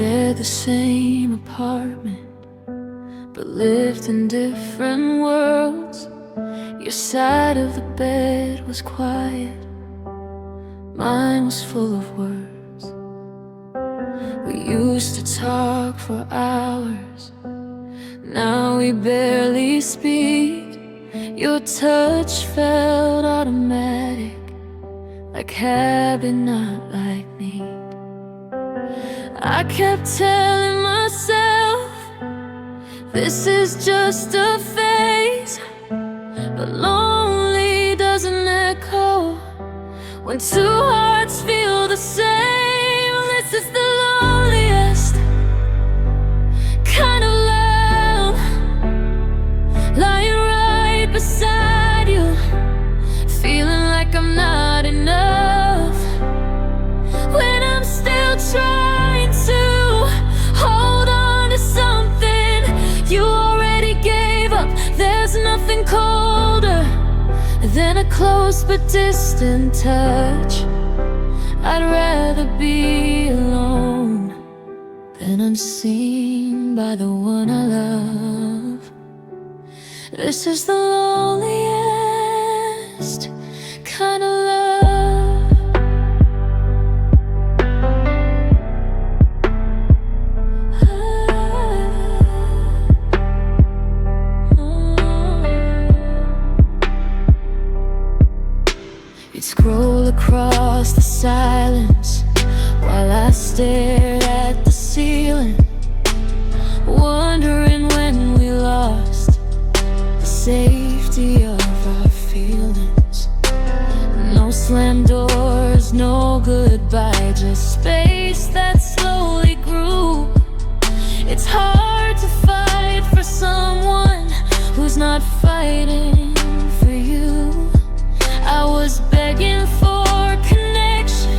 shared the same apartment, but lived in different worlds. Your side of the bed was quiet, mine was full of words. We used to talk for hours, now we barely speak. Your touch felt automatic, like habit, not like need. I kept telling myself, this is just a phase, but lonely doesn't echo when two hearts feel the same. This is the loneliest kind of love, lying right beside you, feeling like I'm not enough, when I'm still trying to hold on to something you already gave up. There's nothing colder than a close but distant touch. I'd rather be alone than unseen by the one I love. This is the loneliest kind of love. You'd scroll across the silence while I stared at the ceiling, wondering when we lost the safety of our feelings. No slammed doors, no goodbye, just space that slowly grew. It's hard to fight for someone who's not fighting for you. I was begging for connection,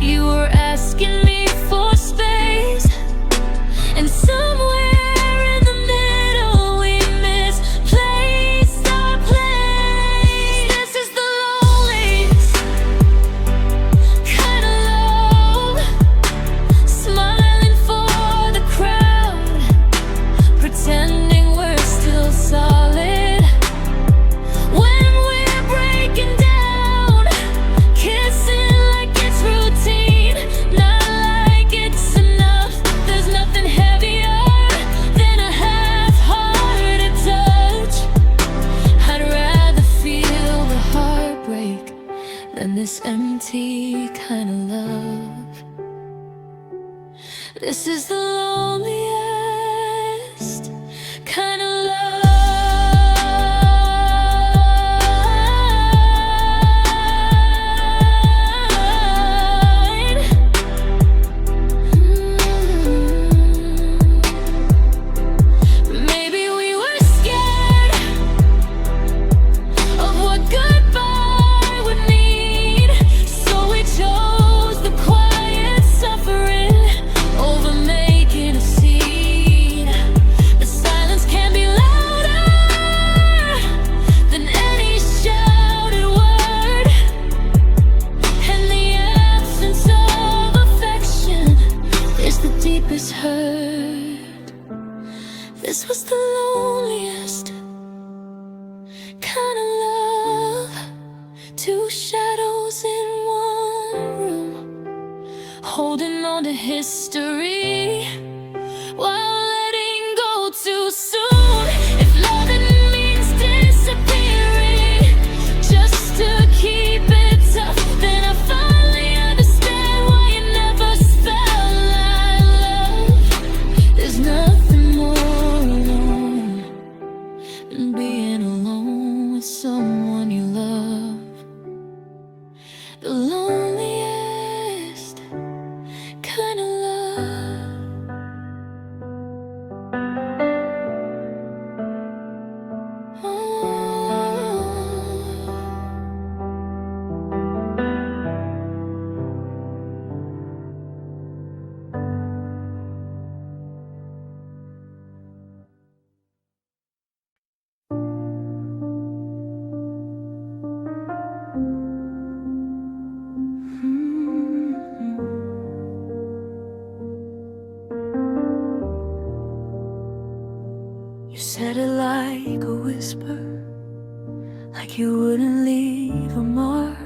you were asking me for space, and somewhere in the middle we misplaced our place. This is the loneliest kind of love, smiling for the crowd, pretending we're still solid, when we're breaking down, kissing like it's routine, not like it's enough. There's nothing heavier than a half-hearted touch. I'd rather feel the heartbreak than this empty kind of love. This is the loneliest kind of love. Maybe we were scared of what goodbye would mean, so we chose the quiet suffering over making a scene. The silence can be louder than any shouted word, and the absence of affection is the deepest hurt. This was the loneliest kind of love, two shadows in one room, holding on to history while letting go too soon. If loving means disappearing just to keep it tough, then I finally understand why you never spell like love. There's nothing more alone than being alone with someone you love. The loneliest kind of love. You said it like a whisper, like you wouldn't leave a mark.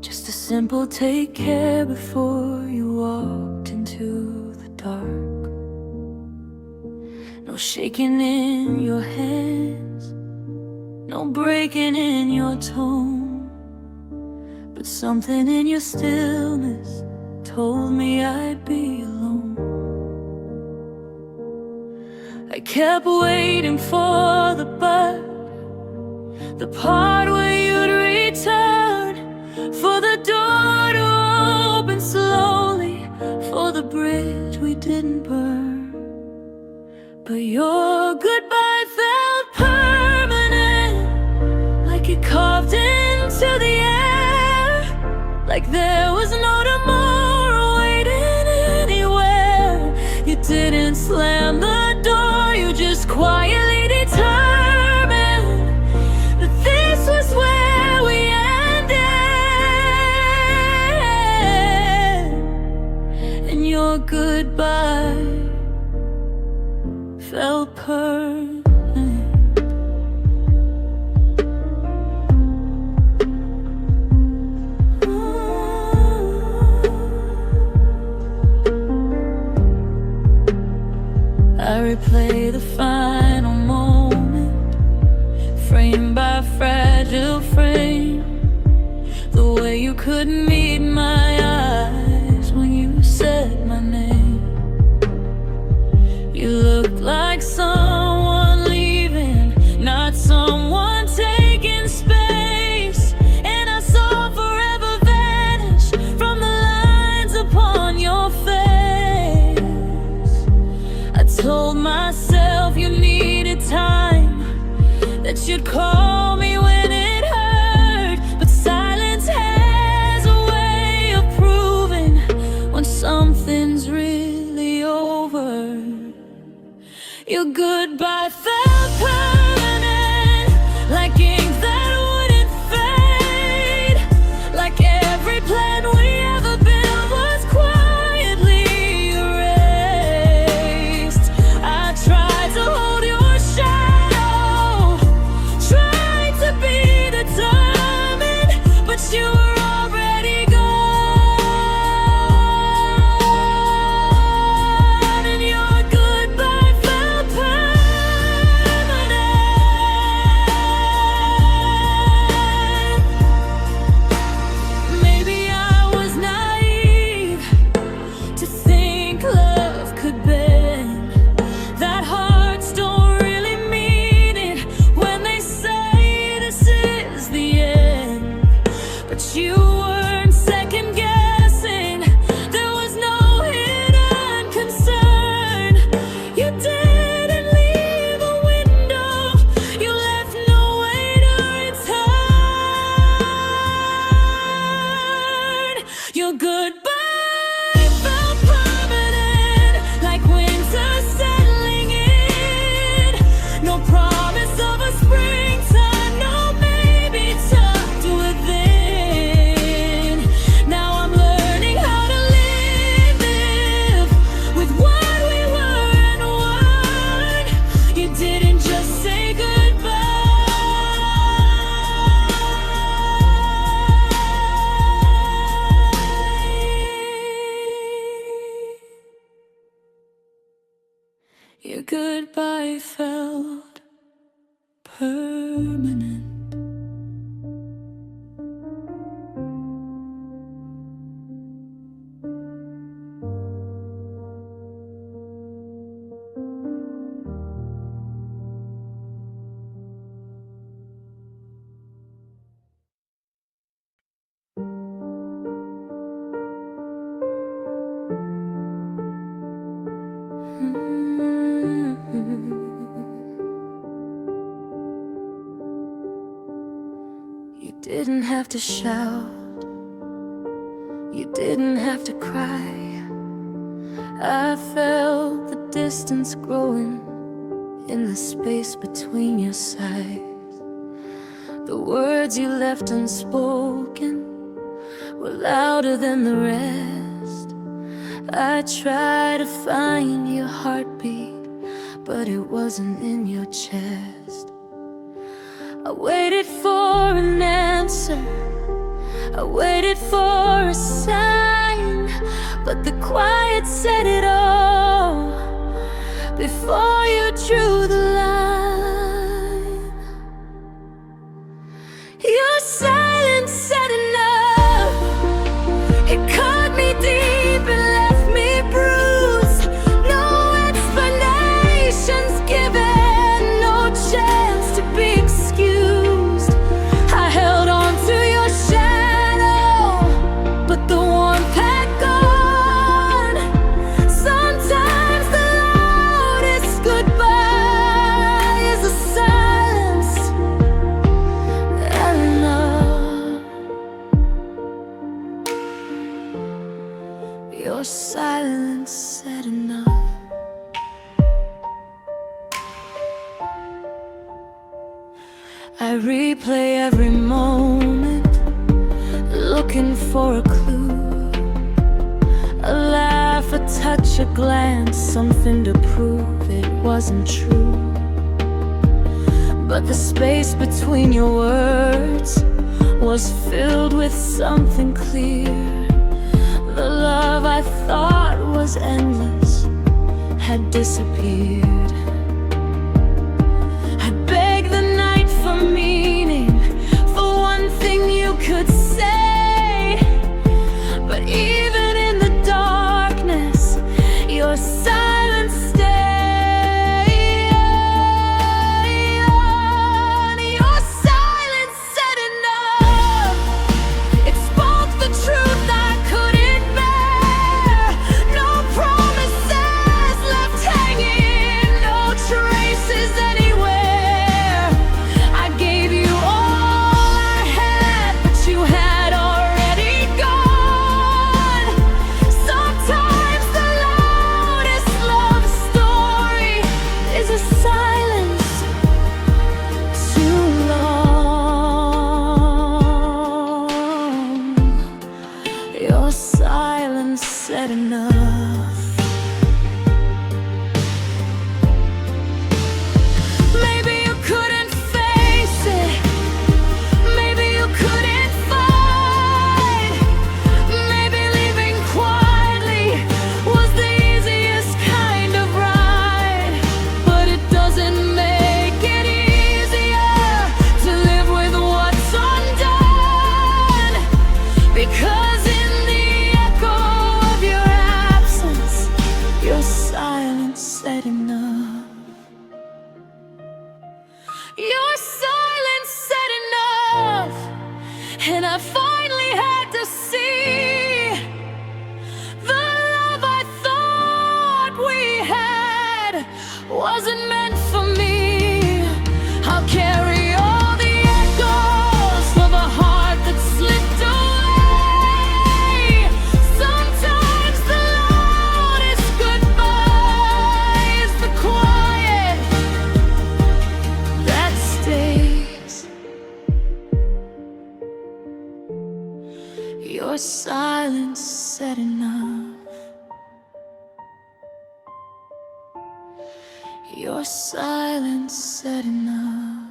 Just a simple take care before you walked into the dark. No shaking in your hands, no breaking in your tone, but something in your stillness told me I'd be alone. I kept waiting for the but, the part where you'd return, for the door to open slowly, for the bridge we didn't burn. But your goodbye felt permanent, like it carved into the air, like there was no tomorrow waiting anywhere. You didn't slam the door, you just quietly determined that this was where we ended. And your goodbye felt permanent. I replay the final moment, frame by fragile frame, the way you couldn't meet my eyes when you said my name. You looked like someone leaving, not someone taking space. And I saw forever vanish from the lines upon your face. I told myself you needed time, that you'd call me when it hurt. But silence has a way of proving when something's really over. Your goodbye felt permanent, like ink that wouldn't fade, like every plan we ever built was quietly erased. I tried to hold your shadow, tried to be determined, but you were already gone. And your goodbye felt permanent. Maybe I was naive to think love could bend, that hearts don't really mean it when they say this is the end. But you weren't second guessing, there was no hidden concern. You didn't leave a window, you left no way to return. Your goodbye felt permanent, like winter settling in. No promise of a springtime, no maybe tucked within. Now I'm learning how to live with what we were and weren't. You didn't just say goodbye, your goodbye felt permanent. You didn't have to shout, you didn't have to cry. I felt the distance growing in the space between your sighs. The words you left unspoken were louder than the rest. I try to find your heartbeat, but it wasn't in your chest. I waited for an answer, I waited for a sign, but the quiet said it all before you drew the line. Your silence said enough. It cut me deep and left me bruised. No explanations given, no chance to be excused. I held on to your shadow, but the warmth had gone. Sometimes the loudest goodbye is a silence and love. Your silence said enough. I replay every moment, looking for a clue. A laugh, a touch, a glance, something to prove it wasn't true. But the space between your words was filled with something clear. The love I thought was endless had disappeared. I begged the night for meaning, for one thing you could say. But even in the darkness, your silence stayed. Your silence said enough. It spoke the truth I couldn't bear. No promises left hanging, no traces anywhere. I gave you all I had, but you had already gone. Sometimes the loudest love story is a silence too long. Your silence said enough. Maybe you couldn't face it, maybe you couldn't fight, maybe leaving quietly was the easiest kind of ride. But it doesn't make it easier to live with what's undone, because in the echo of your absence, your silence said enough. Your silence said enough, and I finally had to see the love I thought we had wasn't meant for me. I'll carry all the echoes of a heart that slipped away. Sometimes the loudest goodbye is the quiet that stays. Your silence said enough. Your silence said enough.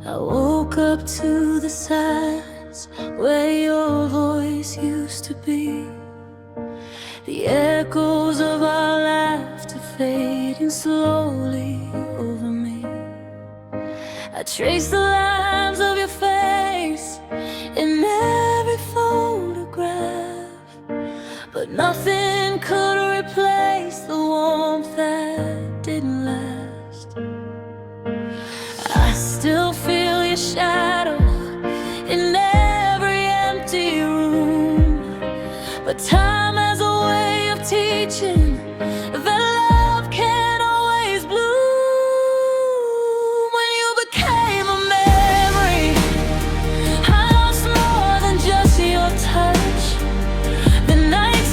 I woke up to the silence where your voice used to be. The echoes of our laughter fading slowly over me. I traced the lines of your face in every photograph, but nothing could replace the warmth that didn't last. I still feel your shadow in every empty room, but time has a way of teaching that love can't always bloom. When you became a memory, I lost more than just your touch. The nights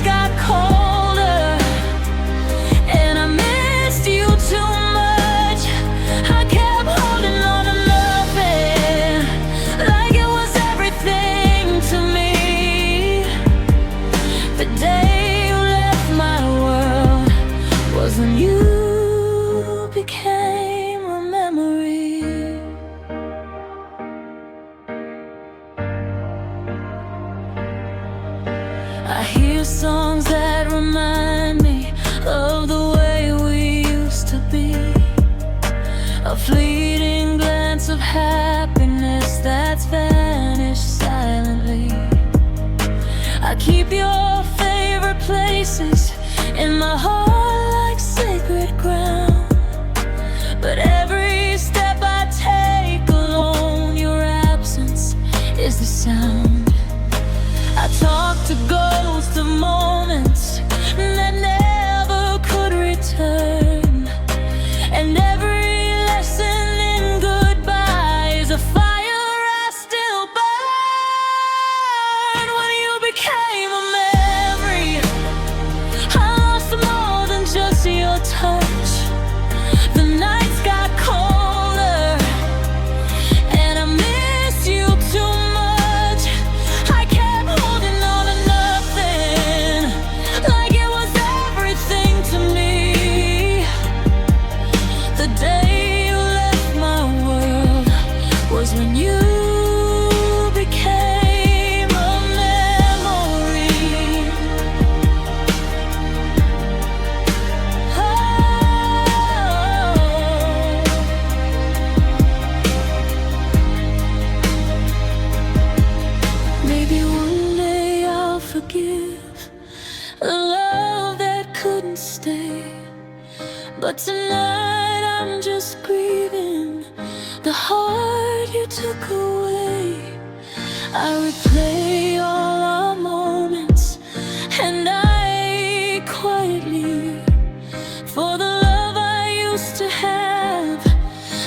when you became a memory. I hear songs that remind me of the way we used to be, a fleeting glance of happiness that's vanished silently. I keep your favorite places in my heart like sacred ground, but every step I take alone, your absence is the sound. I talk to ghosts of moments that never could return, and every lesson in goodbye is a fire I still burn. When you became a memory, I lost more than just your touch. The nights got colder, and I miss you too much. I kept holding on to nothing, like it was everything to me. The day you left my world was when you became a memory. Maybe one day I'll forgive the love that couldn't stay, but tonight I'm just grieving the heart you took away. I replay all our moments, and I quietly for the love I used to have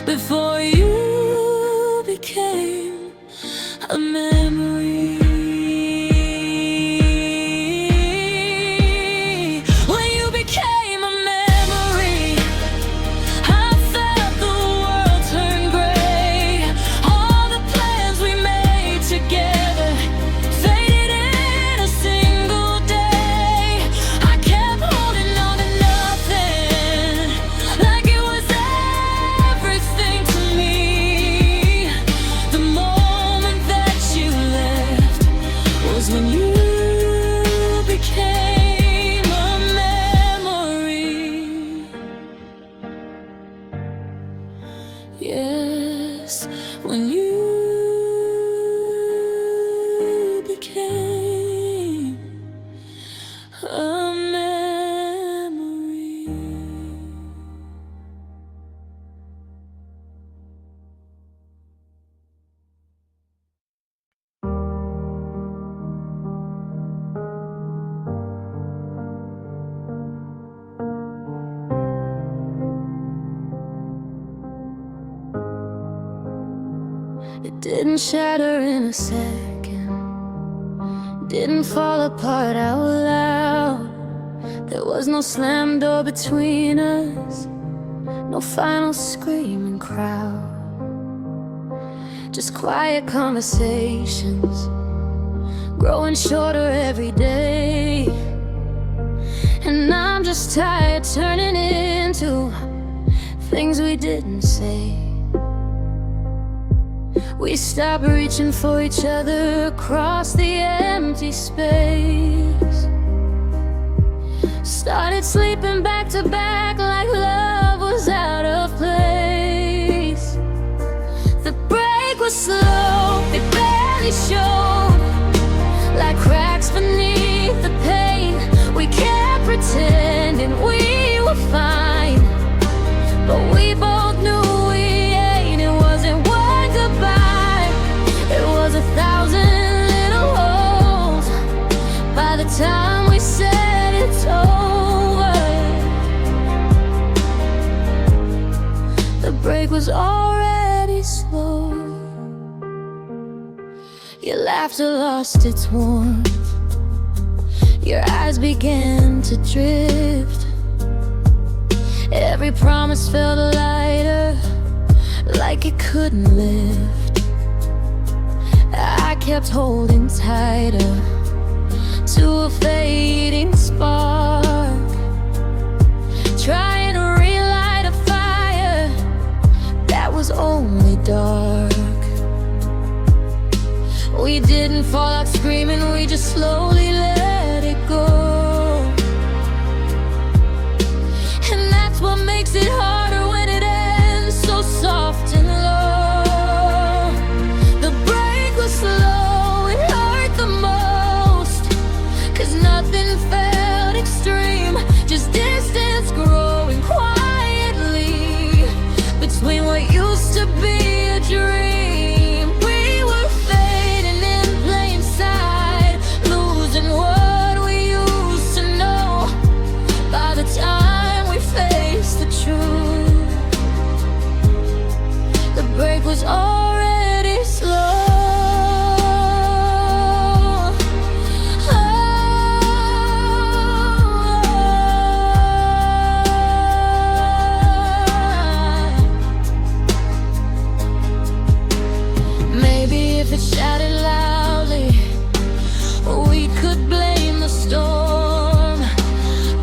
before you became a memory. When you became a memory, I felt the world turn gray. All the plans we made together faded in a single day. I kept holding on to nothing, like it was everything to me. The moment that you left was when you became a memory. Yes, when you became a memory. It didn't shatter in a second, didn't fall apart out loud. There was no slam door between us, no final screaming crowd, just quiet conversations growing shorter every day. And I'm just tired turning into things we didn't say. We stopped reaching for each other across the empty space. Started sleeping back to back like love was out of place. The break was slow, it barely showed, like cracks beneath the pain. We kept pretending we were fine, but we both knew we ain't. It wasn't one goodbye, it was 1,000 little holes. By the time we said it's over, the break was already slow. Your laughter lost its warmth, your eyes began to drift. Every promise felt lighter, like it couldn't lift. I kept holding tighter to a fading spark, try only dark. We didn't fall out screaming, we just slowly let it go. And that's what makes it harder when it ends so soft and low. The break was slow, it hurt the most, 'cause nothing felt extreme, just distance growing quietly between what used to be a dream. We were fading in plain sight, losing what we used to know. By the time we faced the truth, the break was already slow. If it shouted loudly, we could blame the storm.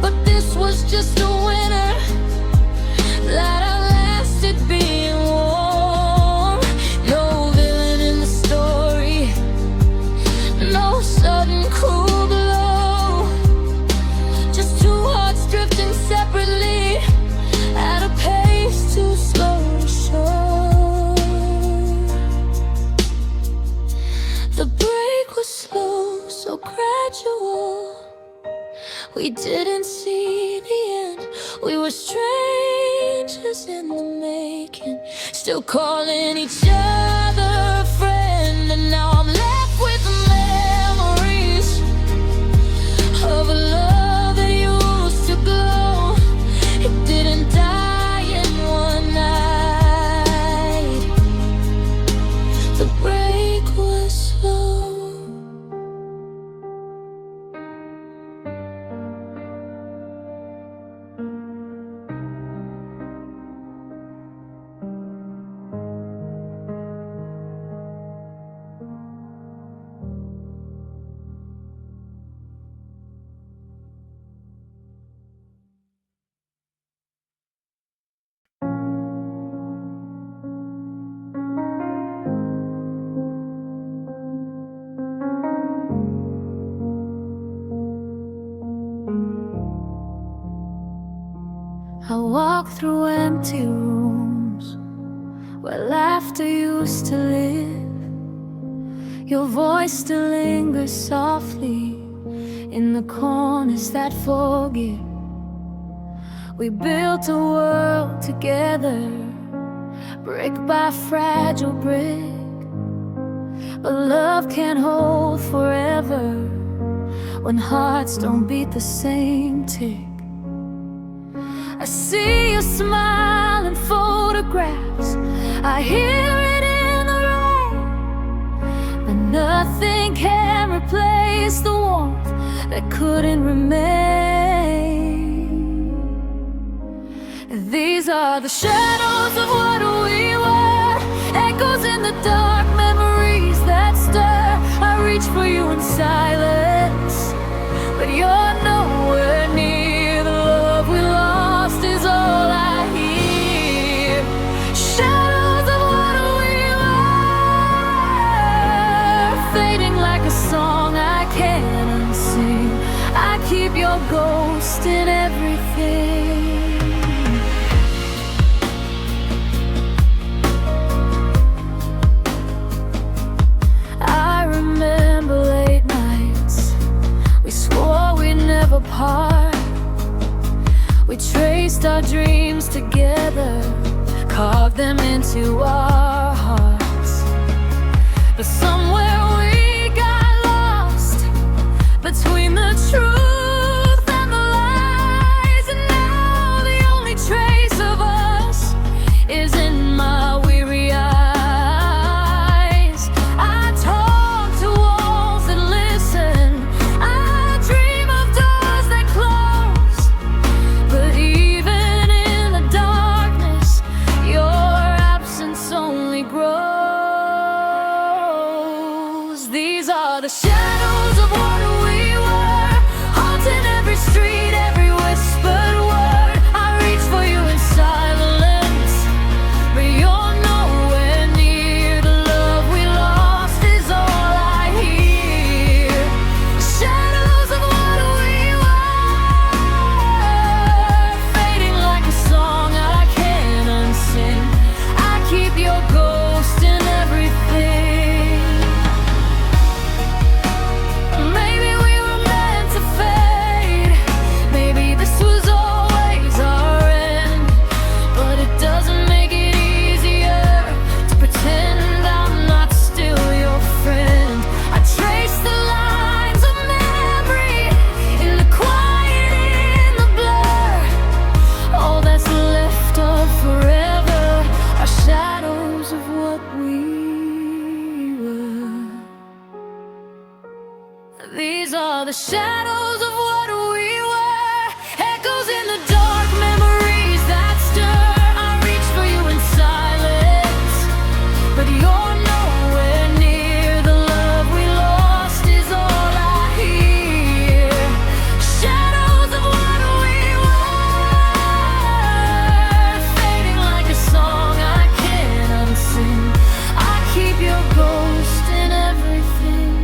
But this was just a winter that outlasted being warm. No villain in the story, no sudden cool blow, just two hearts drifting separately at a pace too slow to show. The break was slow, so gradual. We didn't see the end, we were strangers in the making, still calling each other a friend. And now I'm left with the memories of a love that used to glow. It didn't die in one night. The break was slow. I walk through empty rooms where laughter used to live. Your voice still lingers softly in the corners that forgive. We built a world together, brick by fragile brick. But love can't hold forever when hearts don't beat the same tick. I see your smile in photographs, I hear it in the rain, but nothing can replace the warmth that couldn't remain. These are the shadows of what we were, echoes in the dark, memories that stir. I reach for you in silence, but you're nowhere near. The love we lost is all I hear. Shadows of what we were, fading like a song I can't unsing. I keep your ghost in everything. I remember late nights, we swore we'd never part. We traced our dreams together, carved them into our hearts. But somewhere we got lost between the truth and the lies. And now the only trace of us is in my weary eyes. I talk to walls that listen, I dream of doors that close. But even in the darkness, your absence only grows. These are the shadows of what we were, haunting every street, every whispered word. I reach for you in silence, but you're nowhere. These are the shadows of what we were, echoes in the dark, memories that stir. I reach for you in silence, but you're nowhere near. The love we lost is all I hear. Shadows of what we were, fading like a song I can't unsing. I keep your ghost in everything.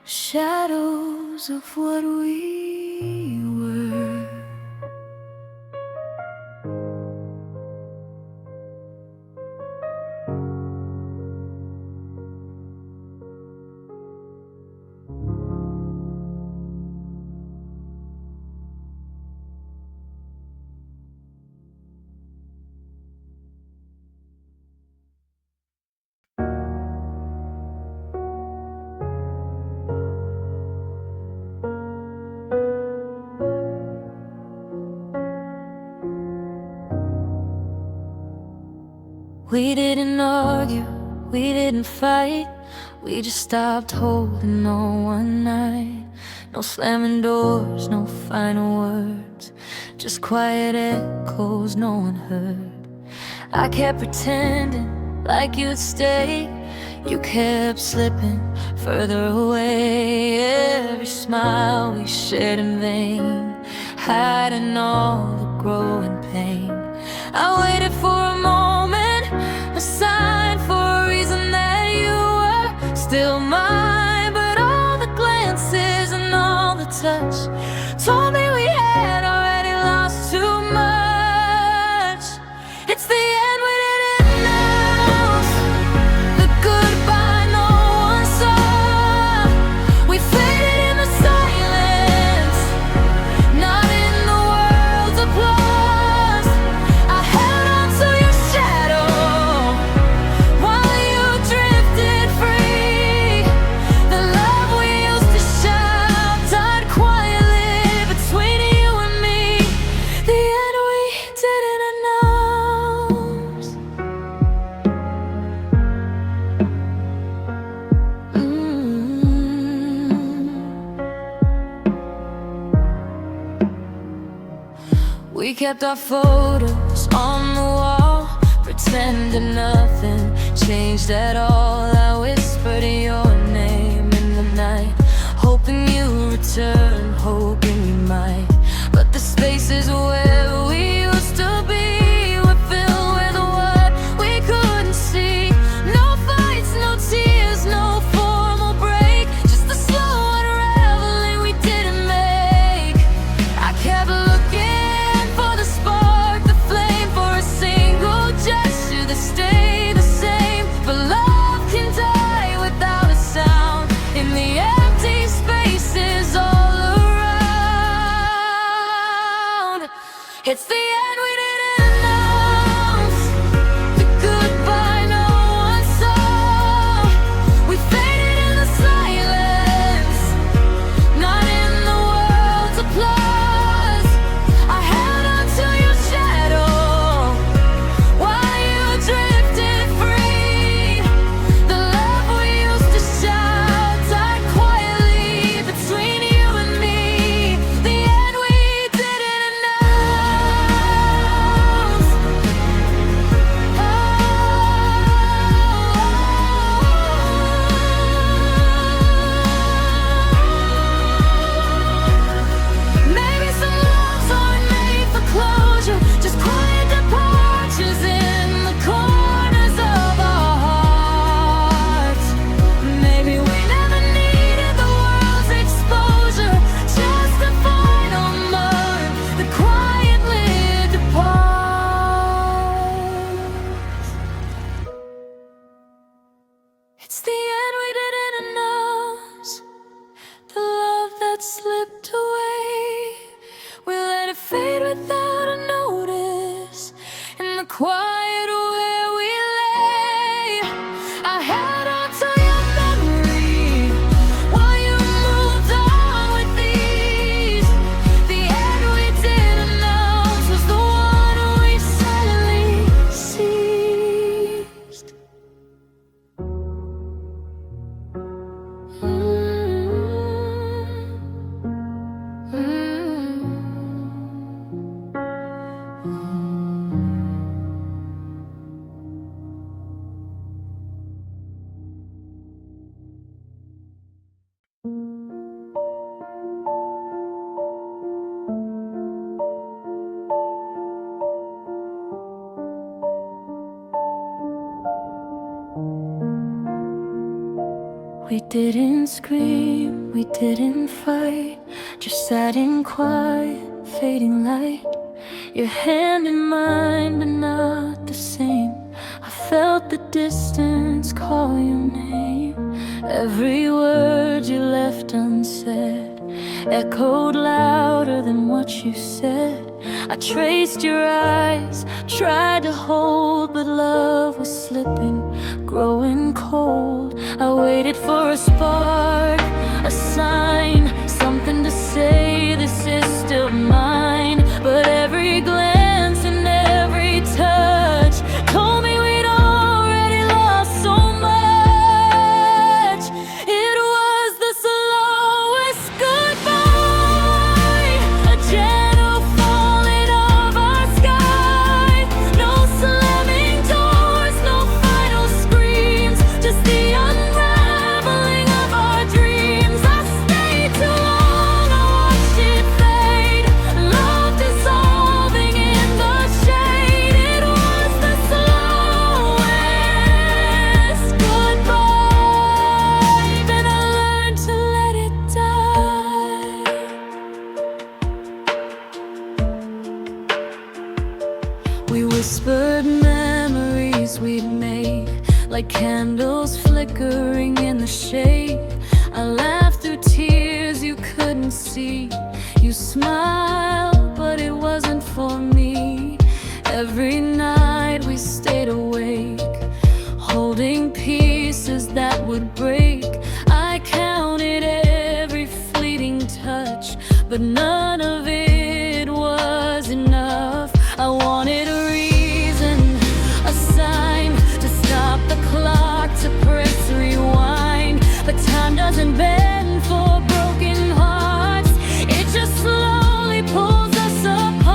Shadows of what we were. We didn't argue, we didn't fight. We just stopped holding on one night. No slamming doors, no final words, just quiet echoes no one heard. I kept pretending like you'd stay. You kept slipping further away. Every smile we shared in vain, hiding all the growing pain. I waited for a moment, a sign, for a reason that you were still mine. But all the glances and all the touch told me we had already lost too much. It's the end we didn't announce, the goodbye no one saw. We faded in the silence, not in the world's applause. I held on to your shadow while you drifted free. The love we used to shout died quietly between you and me. The end we didn't announce. We kept our photos on the wall, pretending nothing changed at all. I whispered your name in the night, hoping you return, hoping you might. But the spaces where we used to be were filled with what we couldn't see. No fights, no tears, no formal break, just the slow unraveling we didn't make. I kept looking for the spark, the flame, for a single gesture that stayed the same. But love can die without a sound in the empty spaces all around. It's the end we didn't announce, the goodbye no one saw. We faded in the silence, not in the world's applause. I held on to your shadow while you drifted free. The love we used to shout died quietly between you and me. The end we didn't announce. didn't scream, we didn't fight, just sat in quiet, fading light. Your hand in mine, but not the same. I felt the distance call your name. Every word you left unsaid echoed louder than what you said. I traced your eyes, tried to hold, but love was slipping, growing cold. I waited for a spark, a sign, something to say this is still mine. But every glance and every touch told me we'd already lost so much. It was the slowest goodbye, a gentle falling of our sky. No slamming doors, no final screams, just the unraveling of our dreams. I stayed too long, I watched it fade, love dissolving in the shade. It was the slowest goodbye, then I learned to let it die. We whispered memories we'd made, like candles flickering in the shade. I laughed through tears you couldn't see. You smiled, but it wasn't for me. Every night we stayed awake, holding pieces that would break. I counted every fleeting touch, but none of it was enough. I wanted a reason, a sign to stop the clock, to press rewind. But time doesn't bend for broken hearts, it just slowly pulls us apart.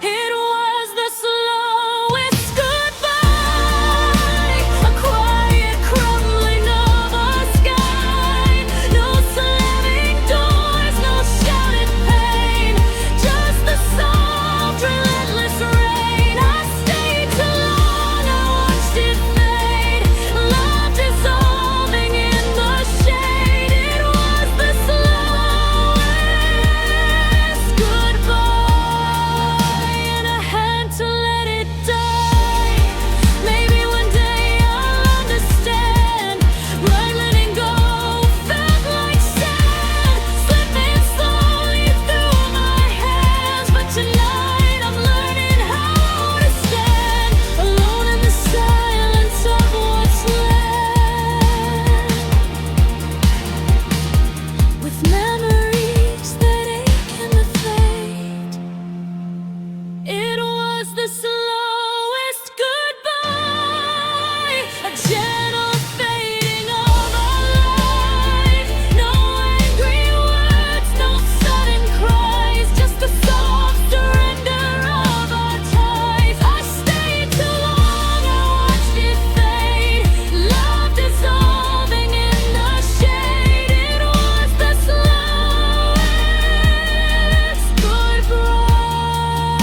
It was the slowest goodbye, a quiet crumbling of our sky. No slamming doors, no shouted pain, just the soft, relentless rain. I stayed too long, I watched it fade, love dissolving in the shade. It was the slowest goodbye, and I had to let it die. Maybe one day I'll understand, but letting go felt like sand, slipping slowly through my hands. But tonight I'm learning how to stand alone in the silence of what's left, with memories that ache and that fade. It was the slowest goodbye, a gentle fading of our life. No angry words, no sudden cries, just the soft surrender of our ties. I stayed too long, I watched it fade, love dissolving in the shade. It was the slowest goodbye,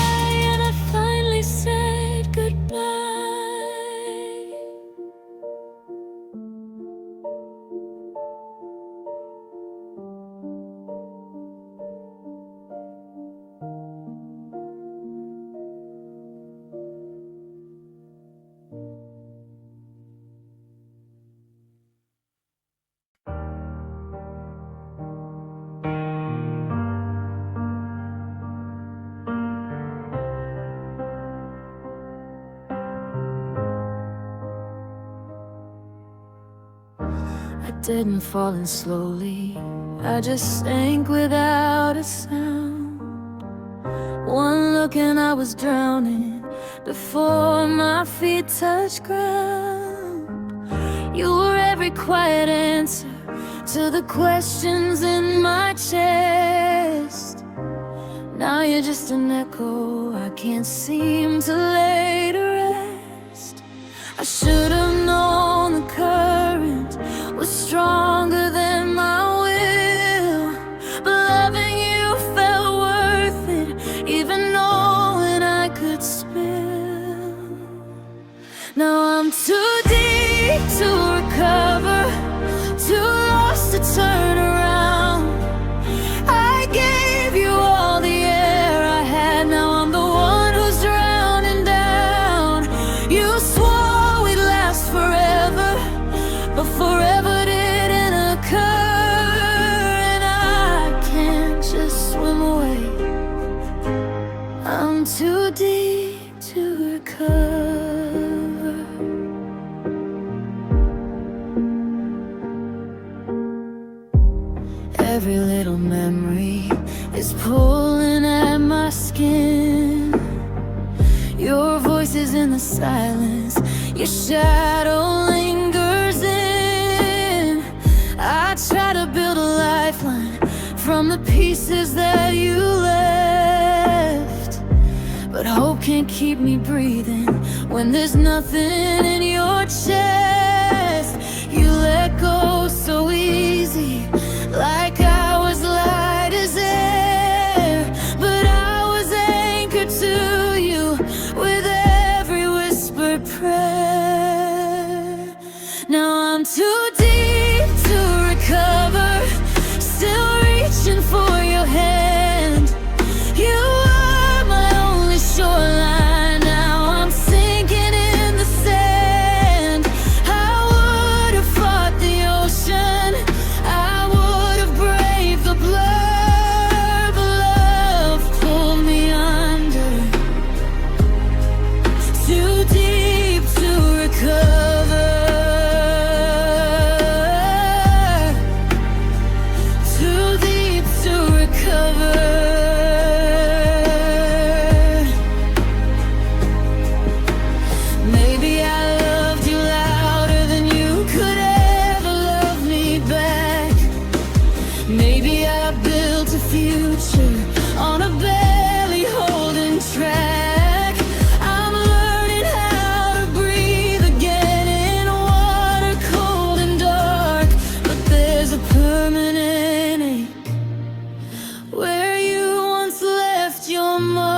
and I finally said goodbye. I didn't fall in slowly, I just sank without a sound. One look and I was drowning before my feet touched ground. You were every quiet answer to the questions in my chest. Now you're just an echo I can't seem to lay to rest. I should have known the current was stronger than my will, but loving you felt worth it, even knowing I could spill. Now I'm too deep to recover, forever didn't occur, and I can't just swim away. I'm too deep to recover. Every little memory is pulling at my skin. Your voice is in the silence, your shadow lingers in. I try to build a lifeline from the pieces that you left, but hope can't keep me breathing when there's nothing in your chest. You let go so easy, like I was light as air, but I was anchored to you with every whispered prayer. Now I'm too deep to recover, still reaching for your hand. You are my only shoreline, now I'm sinking in the sand. I would have fought the ocean, I would have braved the blur, but love pulled me under. Too deep to recover, too deep to recover. Maybe I loved you louder than you could ever love me back. Maybe I built a future on a barely holding track. I'm learning how to breathe again in water cold and dark, but there's a permanent ache where you once left your mark.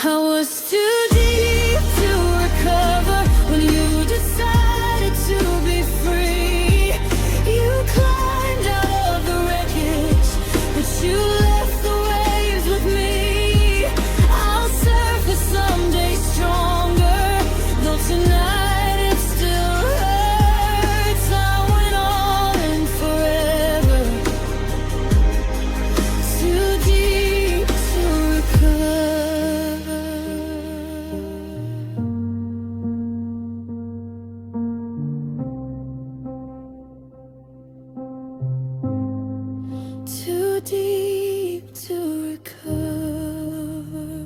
I was too deep to recover when you decided to be free. You climbed out of the wreckage, but you left the waves with me. I'll surface someday stronger, though tonight it still hurts. I went all in forever, too deep to recover. Too deep to recover.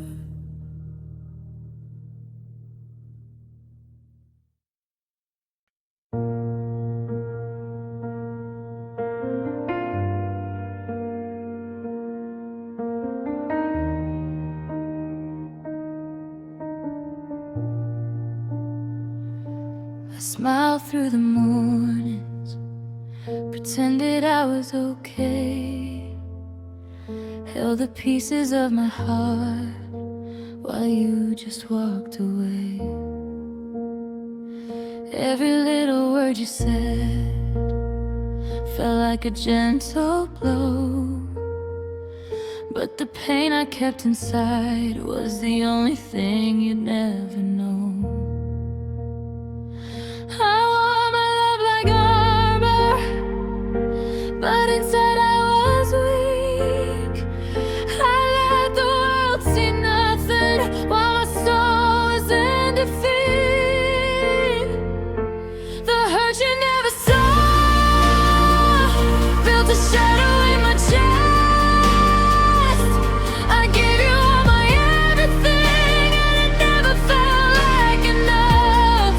I smiled through the mornings, pretended I was okay, held the pieces of my heart while you just walked away. Every little word you said felt like a gentle blow, but the pain I kept inside was the only thing you'd never know. I wore my love like armor, but inside I was weak. I let the world see nothing while my soul was in defeat. The hurt you never saw built a shadow in my chest. I gave you all my everything, and it never felt like enough.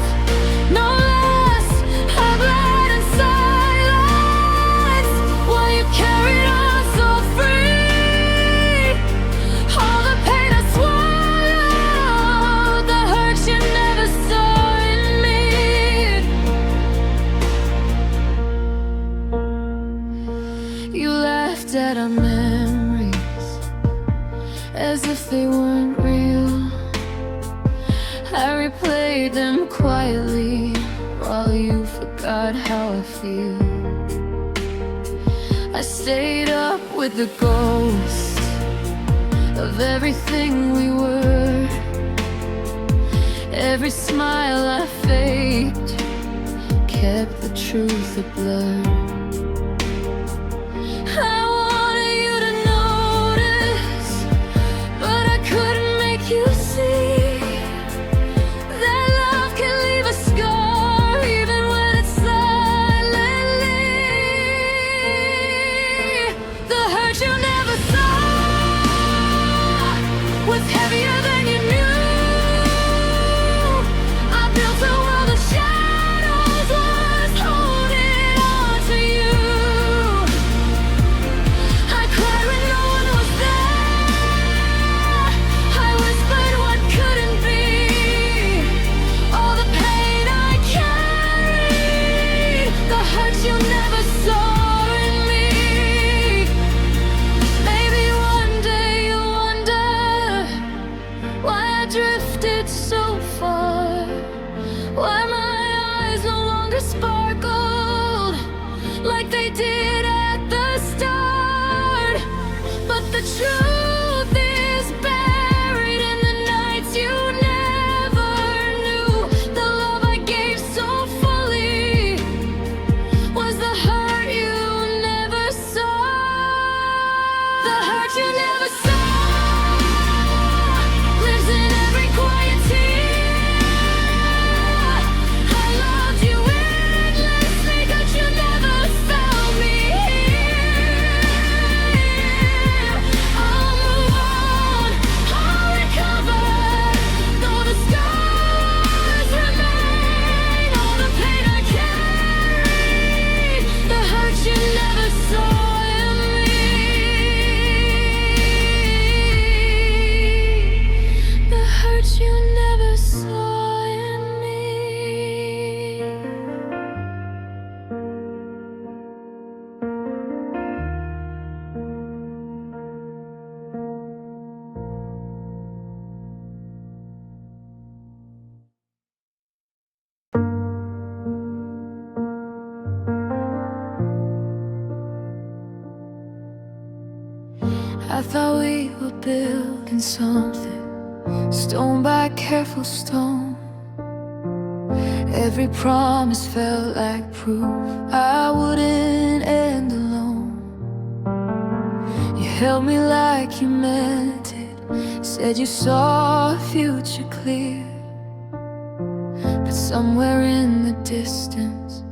No less, I bled in silence while you carried on so free. All the pain I swallowed, the hurt you never saw in me. You laughed at our memories as if they weren't real. I replayed them quietly while you forgot how I feel. I stayed up with the ghost of everything we were. Every smile I faked kept the truth a blur. I wanted you to notice, but I couldn't make you see that love can leave a scar even when it's silently. The hurt you never saw was heavier than you knew. Drifted so far, why my eyes no longer sparkled like they did at the start. But the truth is buried in the nights you never knew. The love I gave so fully was the hurt you never saw. The hurt you never saw. I thought we were building something, stone by careful stone. Every promise felt like proof I wouldn't end alone. You held me like you meant it, said you saw a future clear. But somewhere in the distance,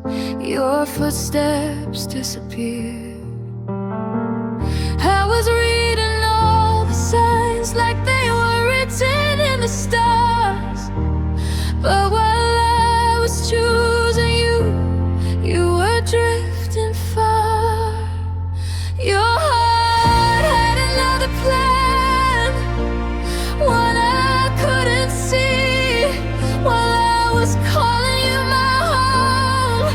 your footsteps disappeared. I was reading all the signs like they were written in the stars, but while I was choosing you, you were drifting far. Your heart had another plan, one I couldn't see. While I was calling you my home,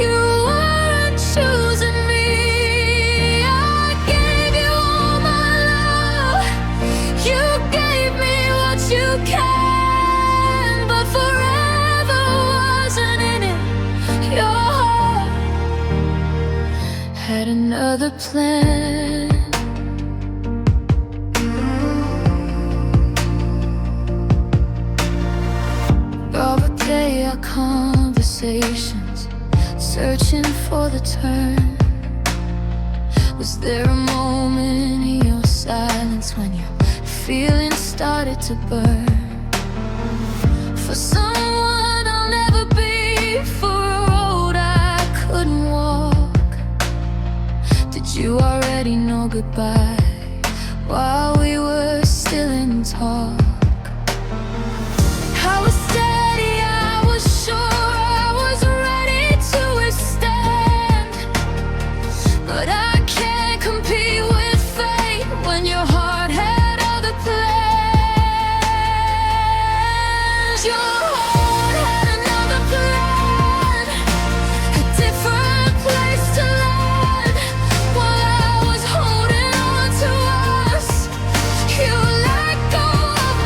you weren't choosing me. You can, but forever wasn't in it. Your heart had another plan. Over day our conversations, searching for the turn. Was there a moment in your silence when your feelings started to burn? For someone I'll never be, for a road I couldn't walk. Did you already know goodbye while we were still in talk? I was steady, I was sure, I was ready to withstand, but I can't compete with fate when your heart had other plans. Your heart had another plan, a different place to land. While I was holding on to us, you let go of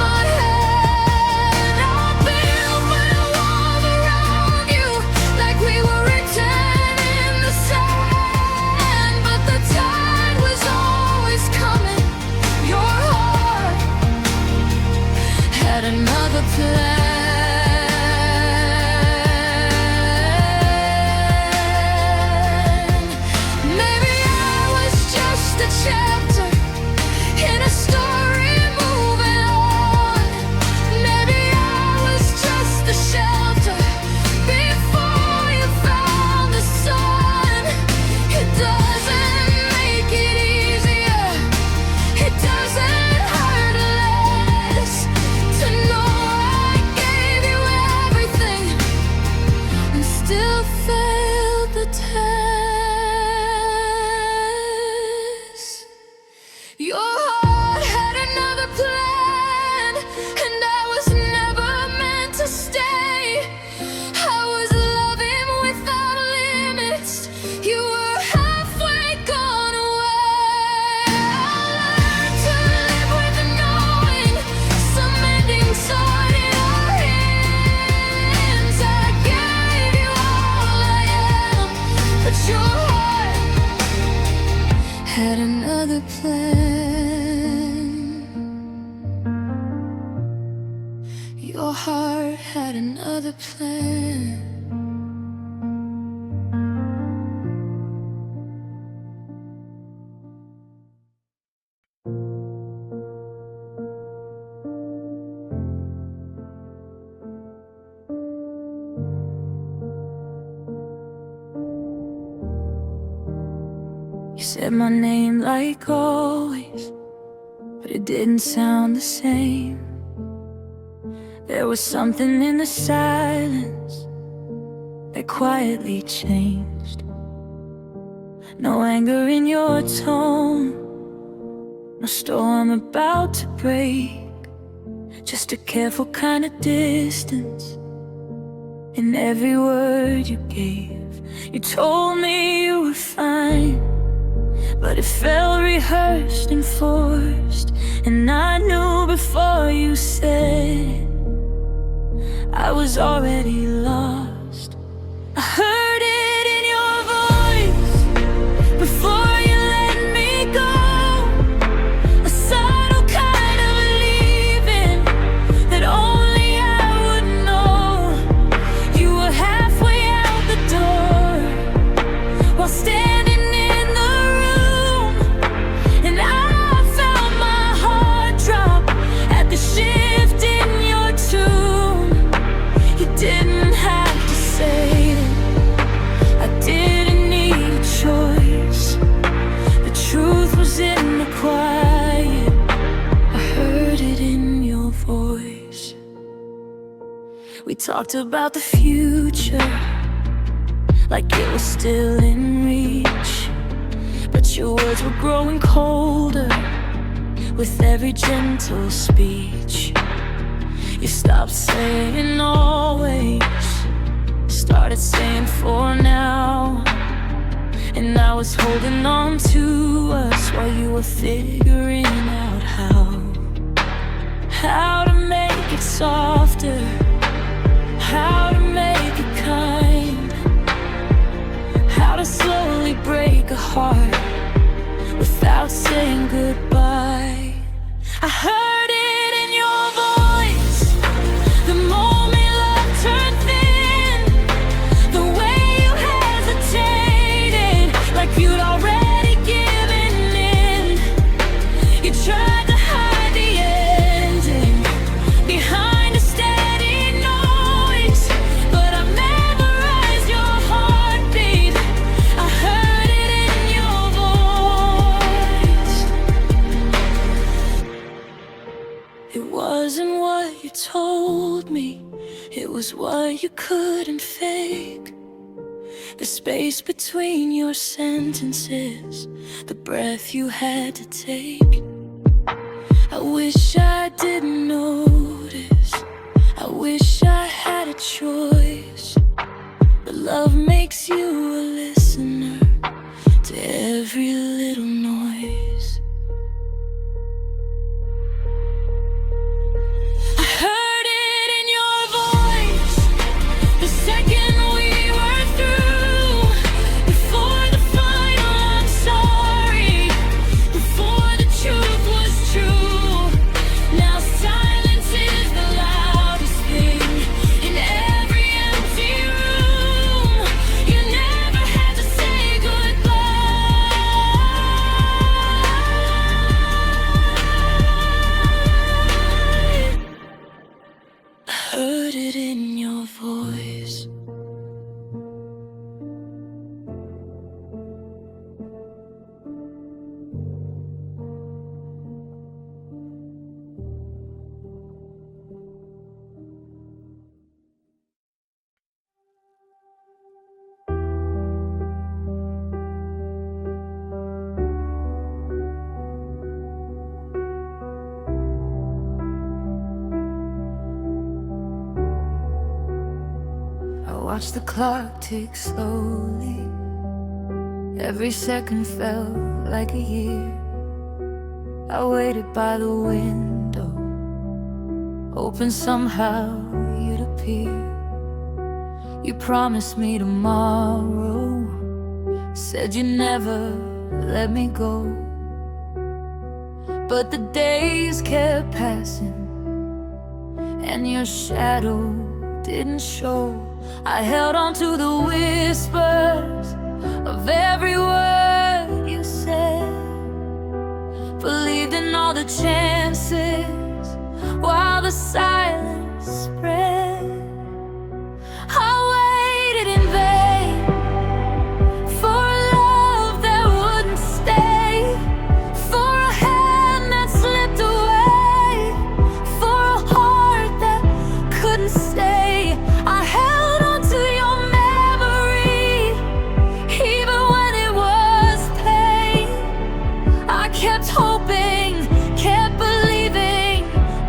failed the test. Your heart had another plan, and I was never meant to stay. I was loving without limits. You were halfway gone away. I learned to live with the knowing some endings are in our hands. I gave you all I am, but your heart had another plan. Your heart had another plan. You said my name like always, but it didn't sound the same. There was something in the silence that quietly changed. No anger in your tone, no storm about to break. Just a careful kind of distance in every word you gave. You told me you were fine, but it felt rehearsed and forced. And I knew before you said I was already lost. I heard it in your voice before you let me go. A subtle kind of leaving that only I would know. You were halfway out the door while standing in the room, and I felt my heart drop at the shift in your tune. You didn't have to say it, I didn't need a choice. The truth was in the quiet, I heard it in your voice. We talked about the future like it was still in reach, but your words were growing colder with every gentle speech. You stopped saying always, started saying for now. And I was holding on to us while you were figuring out how to make it softer, how to make it kind, how to slowly break a heart without saying goodbye. I heard it in your voice the moment love turned thin, the way you hesitated like you'd already given in. You tried to hide the ending behind a steady noise, but I memorized your heartbeat. I heard it in your voice. It wasn't what you told me, it was what you couldn't fake. The space between your sentences, the breath you had to take. I wish I didn't notice, I wish I had a choice. But love makes you a listener to every little noise. I heard it in your voice the second we were through, before the final I'm sorry, before the truth was true. Now silence is the loudest thing in every empty room. You never watched the clock tick slowly. Every second felt like a year. I waited by the window, hoping somehow you'd appear. You promised me tomorrow, said you'd never let me go. But the days kept passing, and your shadow didn't show. I held on to the whispers of every word you said, believed in all the chances while the silence spread. I waited in vain for a love that wouldn't stay, for a hand that slipped away, for a heart that couldn't stay. I held on to your memory, even when it was pain. I kept hoping, kept believing,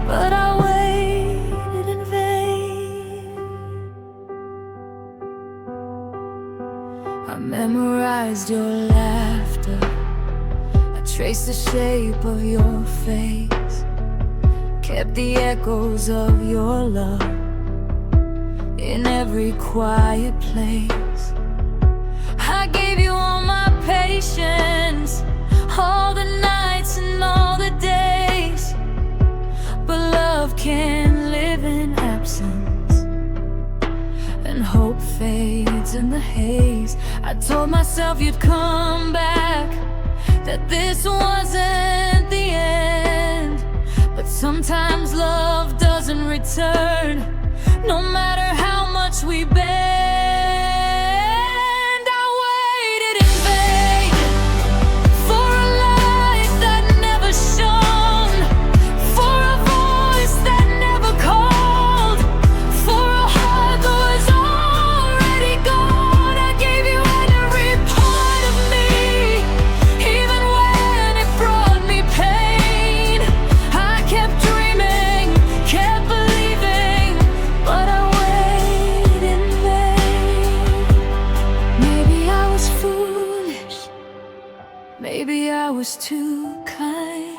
but I waited in vain. I memorized your laughter, I traced the shape of your face, kept the echoes of your love in every quiet place. I gave you all my patience, all the nights and all the days. But love can't live in absence, and hope fades in the haze. I told myself you'd come back, that this wasn't the end. But sometimes love doesn't return, no matter how much we bend. I waited in vain for a light that never shone, for a voice that never called, for a heart that was already gone. I gave you every part of me, even when it brought me pain. I kept dreaming, kept believing, but I waited in vain. Maybe I was foolish, maybe I was too kind,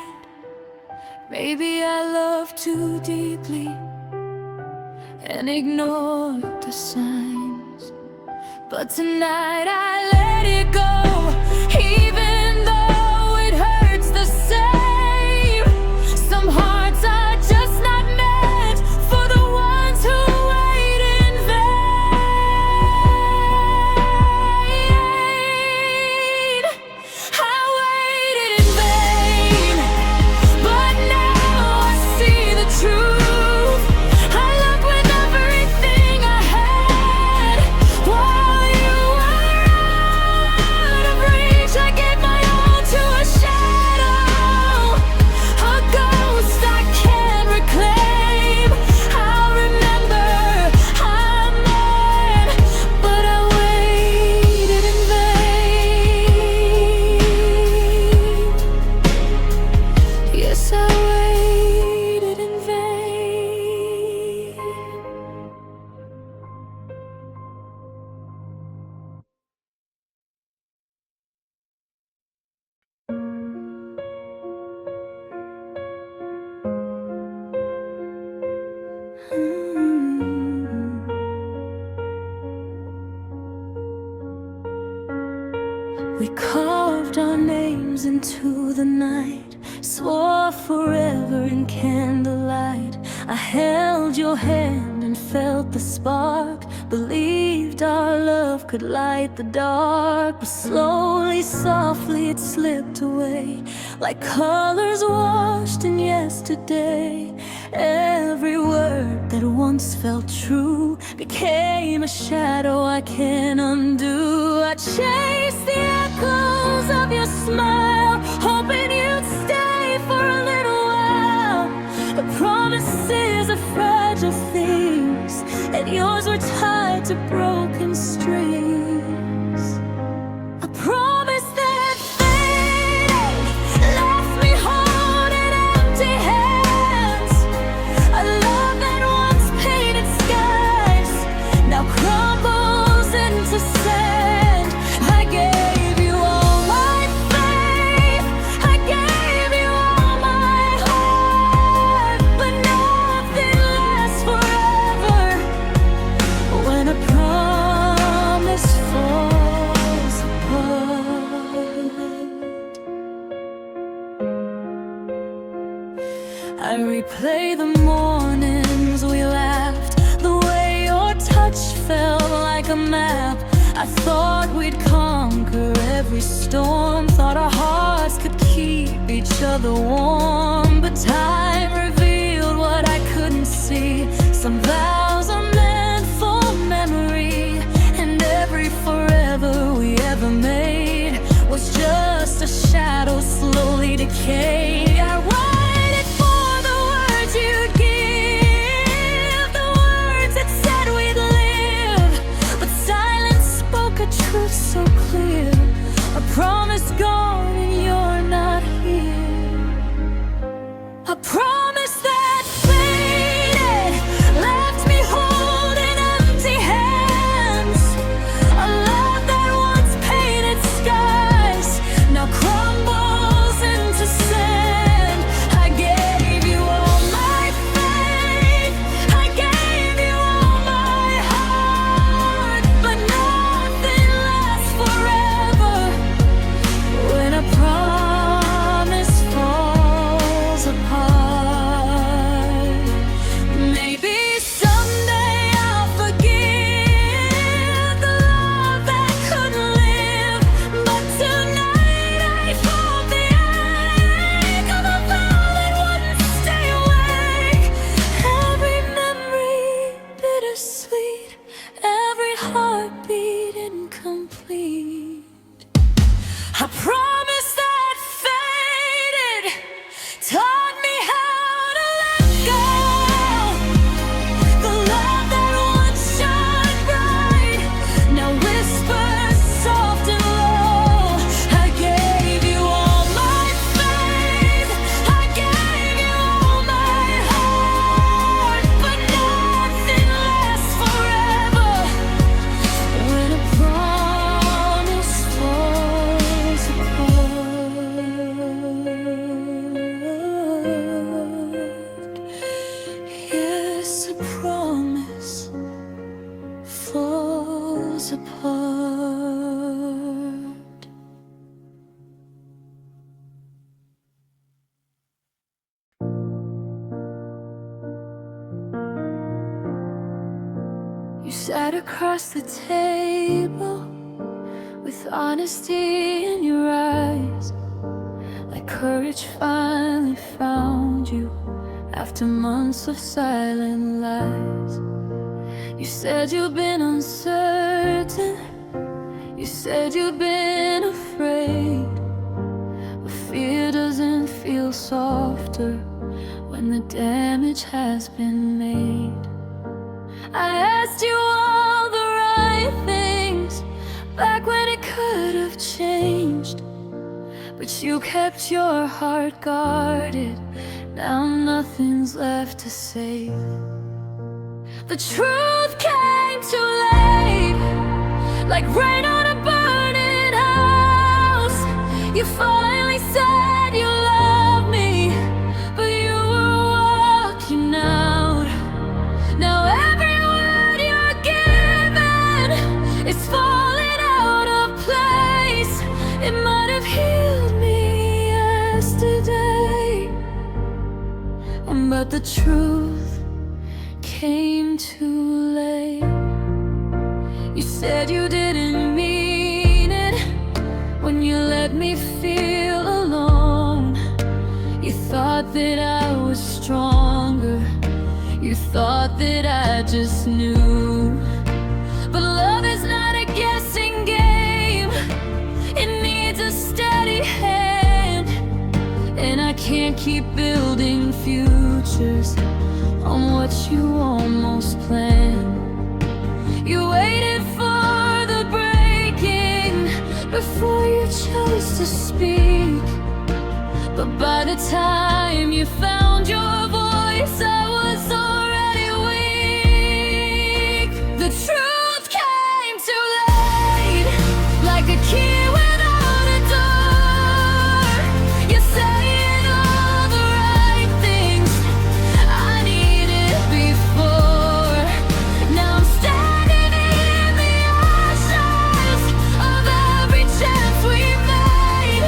maybe I loved too deeply and ignored the signs. But tonight I let it go, even though it hurts the same. Some hearts are just not meant for the ones who wait in vain. I waited in vain, but now I see the truth. I loved with everything I had, while you were out of reach. I gave my all to a shadow, a ghost I can't reclaim. I'll remember I'm mine, but I waited in vain. Yes, I waited in vain. We carved our names into the night, swore forever in candlelight. I held your hand and felt the spark, believed our love could light the dark. But slowly, softly it slipped away, like colors washed in yesterday. Every word that once felt true became a shadow I can't undo. I chased the echoes of your smile, hoping you'd stay for a little while. But promises are fragile things, and yours were tied to broken strings. A promise that faded, left me holding empty hands. A love that once painted skies now crumbles map. I thought we'd conquer every storm, thought our hearts could keep each other warm. But time revealed what I couldn't see. Some vows are meant for memory, and every forever we ever made was just a shadow slowly decay. I waited for the words you'd give, the words that said we'd live, but silence spoke a truth so clear. A promise gone and you're not here. A promise that faded, left me holding empty hands. A love that once painted skies now crumbles into sand. I gave you all my faith, I gave you all my heart, but nothing lasts forever when a promise falls apart. Maybe someday I'll forgive the love that couldn't live, but tonight I felt the ache of a vow that wouldn't stay awake. Every memory bittersweet, every heartbeat incomplete. A promise that faded taught me how to let go. The love that once shone bright now whispers soft and low. I gave you all my faith, I gave you all my heart, but nothing lasts forever when a promise falls apart. Yes, a promise falls apart. You sat across the table with honesty in your eyes, like courage finally found you after months of silent lies. You said you've been uncertain, you said you've been afraid, but fear doesn't feel softer when the damage has been made. I asked you all the right things back when it could have changed, but you kept your heart guarded. Now nothing's left to save. The truth came too late, like rain on a burning house. You finally said you loved me, but you were walking out. Now every word you're given is falling out of place. It might have healed me yesterday, but the truth came too late. You said you didn't mean it when you let me feel alone. You thought that I was stronger, you thought that I just knew. But love is not a guessing game, it needs a steady hand. And I can't keep building futures on what you almost planned. You waited for the breaking before you chose to speak, but by the time you found your voice, I was already weak. The truth came too late, like a key without a door. You're saying all the right things I needed before. Now I'm standing in the ashes of every chance we made.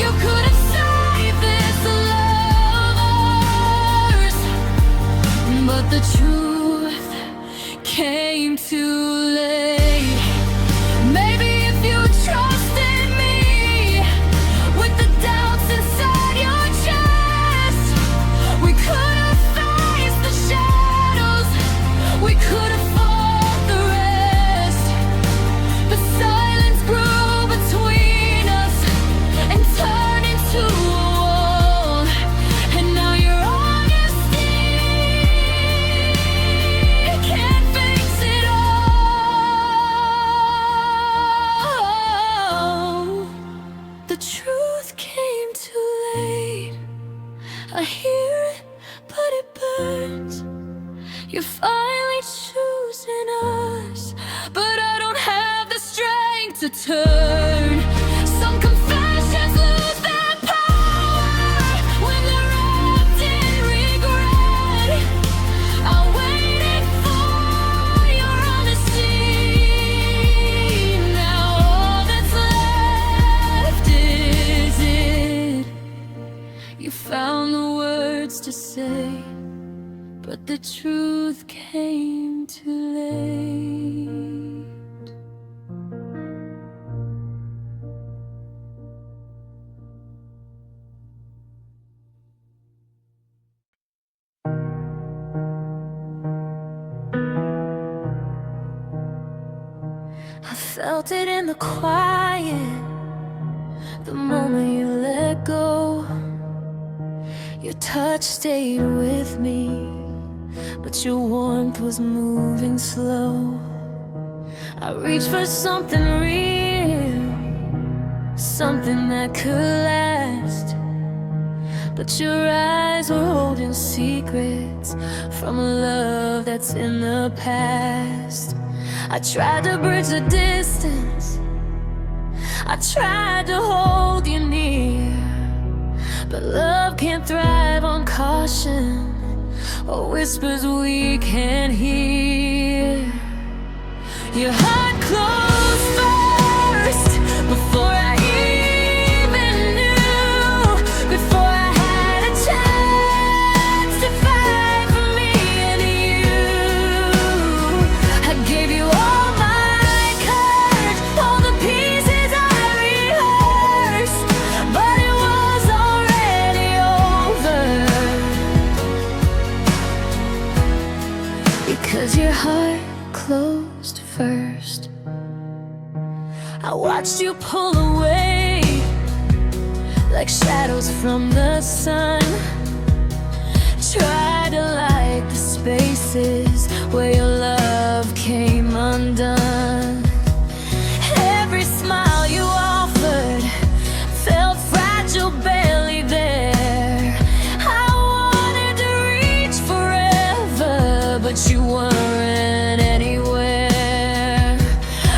You could have saved this love of ours, but the truth came too the truth came too late. I hear it, but it burns. You're finally choosing us, but I don't have the strength to turn. Some confessions lose their power when they're wrapped in regret. I waited for your honesty. Now all that's left is it. You found the words to say, but the truth came too late. I felt it in the quiet, the moment you let go. Your touch stayed with me, but your warmth was moving slow. I reached for something real, something that could last, but your eyes were holding secrets from a love that's in the past. I tried to bridge the distance, I tried to hold you near, but love can't thrive on caution or whispers we can't hear. Your heart closed first, before I even knew, before I had a chance to fight for me and you. I gave you all my courage, all the pieces I rehearsed, but it was already over, because your heart closed first. I watched you pull away like shadows from the sun. Try to light the spaces where your love came undone. Every smile you offered felt fragile, barely there. I wanted to reach forever, but you weren't anywhere.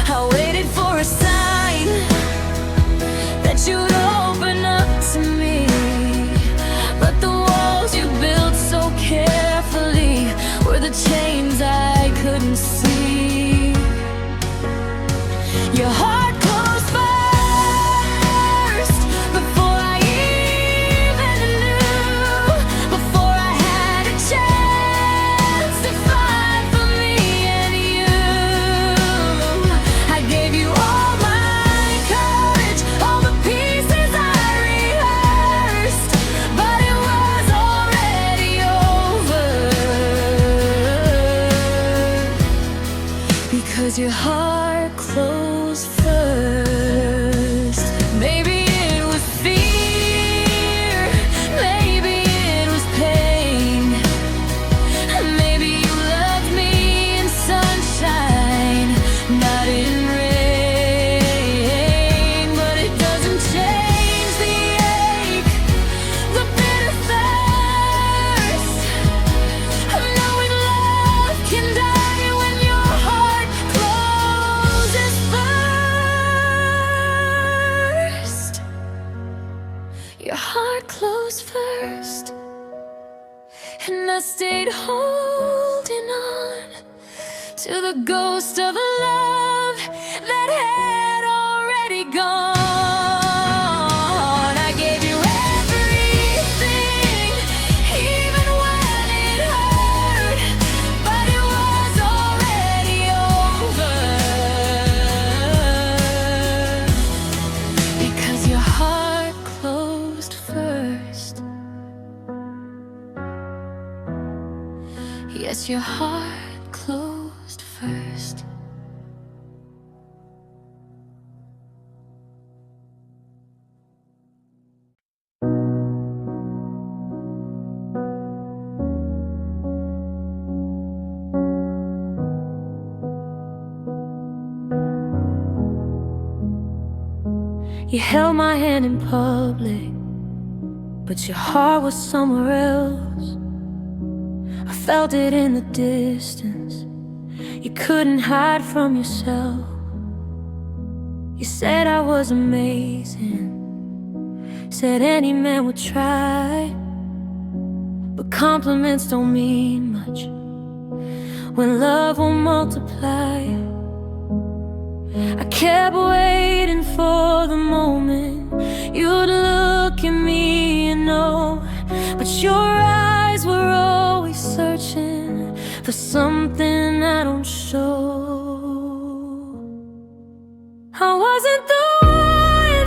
I waited for a sign that you'd open up to me, but the walls you built so carefully were the chains I couldn't see. Your heart closed first, before I even knew, before I had a chance to fight for me and you. I gave you all my courage, all the pieces I rehearsed, but it was already over, because your heart closed first. Maybe it was fear, maybe it was pain, maybe you loved me in sunshine, not in rain, but it doesn't change the ache, the bitter thirst of knowing love can die when your heart closes first. Your heart closed first, and I stayed holding on to the ghost of a love that had already gone. I gave you everything, even when it hurt, but it was already over, because your heart closed first. Yes, your heart closed first. You held my hand in public, but your heart was somewhere else. I felt it in the distance. You couldn't hide from yourself. You said I was amazing, said any man would try, but compliments don't mean much when love will multiply. I kept waiting for the moment you'd look at me and know, but your eyes were always searching for something I don't show. I wasn't the one,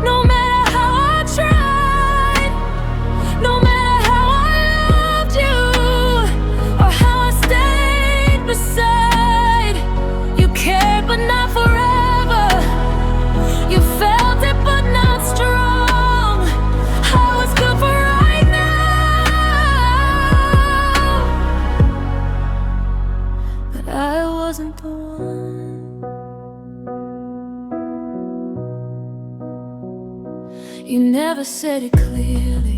no matter how I tried, no matter how I loved you, or how I stayed beside. You cared but not forever, you felt it but not strong. I was good for right now, but I wasn't the one. You never said it clearly,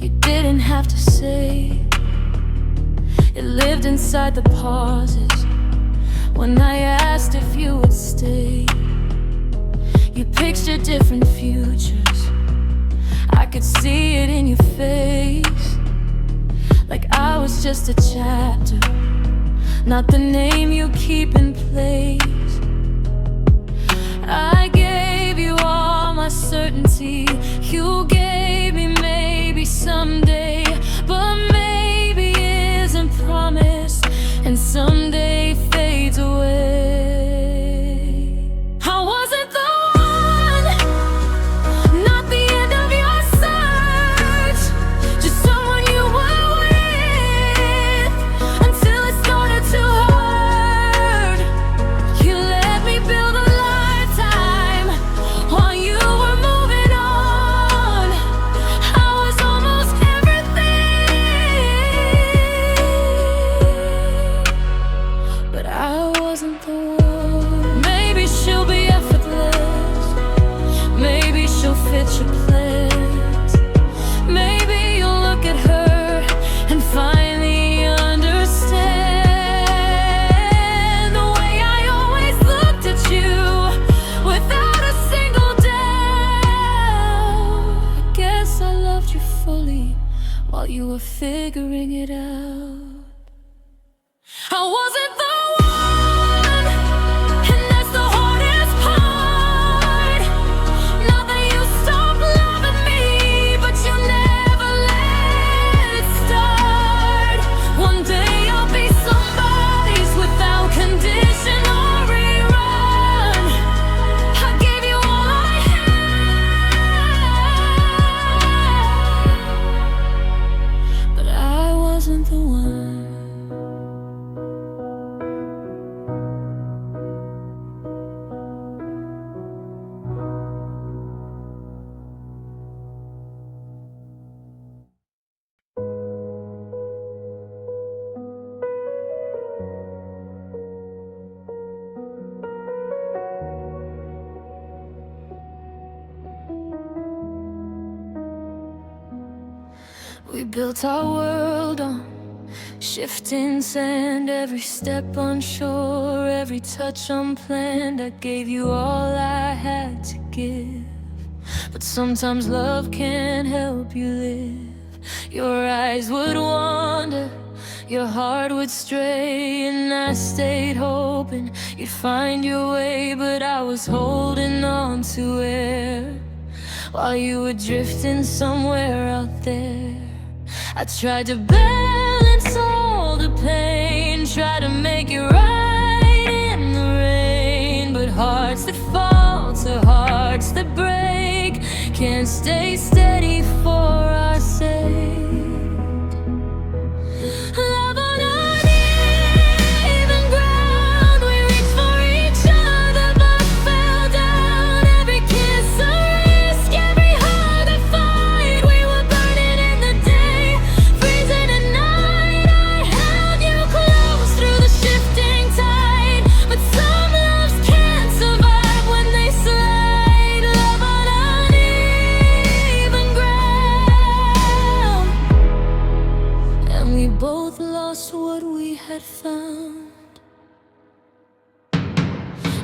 you didn't have to say. It lived inside the pauses when I asked if you would stay. You pictured different futures, I could see it in your face, like I was just a chapter, not the name you keep in place. I gave you all my certainty, you gave me maybe someday, but maybe isn't promised, and someday fades away. I wasn't the one, not the end of your search, just someone you were with until it started to hurt. You let me build a lifetime while you were moving on. I was almost everything, but I wasn't the one. Maybe she'll be effortless, maybe she'll fit your plans, maybe you'll look at her and finally understand the way I always looked at you without a single doubt. I guess I loved you fully while you were figuring it out. I wasn't the one, and that's the hardest part. Not that you stopped loving me, but you never let it start. One day I'll be somebody's without condition or rerun. I gave you all I had, but I wasn't the one. We built our world on shifting sand, every step unsure, every touch unplanned. I gave you all I had to give, but sometimes love can't help you live. Your eyes would wander, your heart would stray, and I stayed hoping you'd find your way, but I was holding on to air while you were drifting somewhere out there. I tried to balance all the pain, try to make it right in the rain, but hearts that fall to hearts that break can't stay steady for our sake. Love on uneven ground, we reached for each other but fell down. Every kiss a risk, every hug a fight. We were burning in the day, freezing at night. I held you close through the shifting tide, but some loves can't survive when they slide.